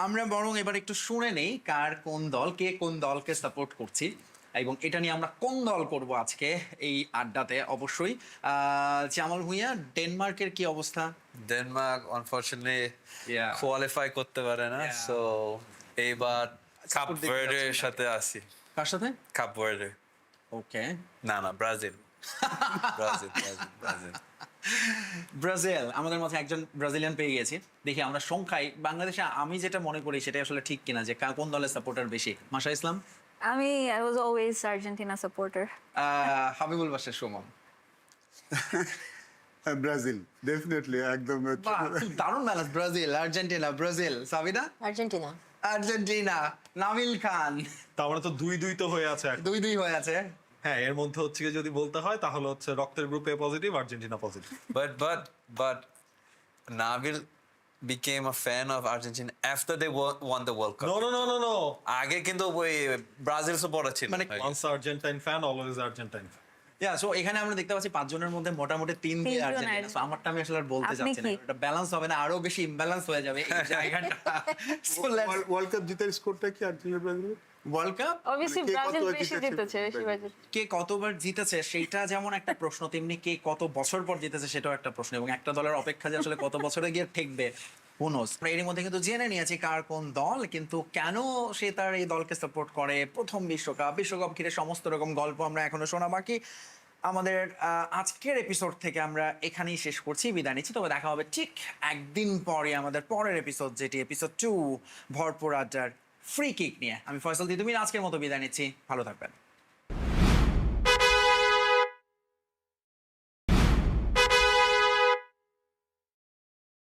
আমরা বরং এবার একটু শুনে নেই কার কোন দল, কে কোন দলকে সাপোর্ট করছি এবং এটা নিয়ে আমরা কোন দল করব আজকে এই আড্ডাতে। অবশ্যই জামাল ভুঁইয়া, ডেনমার্কের কি অবস্থা? Denmark unfortunately Yeah. কোয়ালিফাই করতে পারে না, Yeah. সো এইবার কাপ Support দিতে ভার্ডের যাচ্ছেন সাথে আসি। কার সাথে? কাপ ভার্ডে ওকে, না Brazil Brazil Brazil Brazil Brazil. আমাদের মধ্যে একজন ব্রাজিলিয়ান পেয়ে গেছি। দেখি আমরা সংখ্যায় বাংলাদেশে আমি যেটা মনে করি সেটা আসলে ঠিক কিনা, যে কোন দলের সাপোর্টার বেশি। মাশা ইসলাম, I was always Argentina supporter. Habibul Bashar Suman. Brazil definitely একদম বাহ, খুব দারুণ balance. Brazil, Argentina, Brazil. Sabina? Argentina. Argentina. নামিল খান। তার মানে তো 2-2 তো হয়ে আছে এখন। 2-2 হয়ে আছে। হ্যাঁ, এর মধ্যে হচ্ছে কি যদি বলতে হয় তাহলে হচ্ছে রক্তের গ্রুপে positive, Argentina positive. but Nabil became a fan of Argentina after they won the World Cup. No আগে কিন্তু ওই ব্রাজিল সাপোর্টার ছিল। মানে once Argentine fan always Argentine fan. So এখানে আমরা দেখতে পাচ্ছি 5 জনের মধ্যে মোটামুটি 3 দিয়ে তিনজন আর্জেন্টিনা। আর্জেন্টিনা। So আমারটা আমি আসলে আর বলতে আপনি চাচ্ছি না, কি? এটা ব্যালেন্স হবে না, আরো বেশি ইমব্যালেন্স হয়ে যাবে এই জায়গাটা। So let's ওয়ার্ল্ড কাপ জিতার স্কোরটা কি Argentina Brazil? World cup Obviously কে Brazil কতবার বেশি জিতেছে? জিতেছে, বেশি বাজেট। কে কতবার জিতেছে সেটা যেমন একটা প্রশ্ন, তেমনি কে কত বছর পর জিতেছে সেটাও একটা প্রশ্ন, এবং একটা দলের অপেক্ষা যে আসলে কত বছরে গিয়ে ঠেকবে who knows। আমরা এর মধ্যে কিন্তু জেনে নিয়েছি কার কোন দল, কিন্তু কেন সে তার এই দলকে সাপোর্ট করে, প্রথম বিশ্বকাপ ঘিরে সমস্ত রকম গল্প আমরা এখনো শোনা বাকি। আমাদের আজকের এপিসোড থেকে আমরা এখানেই শেষ করছি, বিদায় নিচ্ছি। তবে দেখা হবে ঠিক একদিন পরে আমাদের পরের এপিসোড, যেটি এপিসোড 2 ভরপুর আড্ডার ফ্রি কিক নিয়ে। আমি ফয়সাল দিদুমিন আজকের মতো বিদায় নিচ্ছি, ভালো থাকবেন।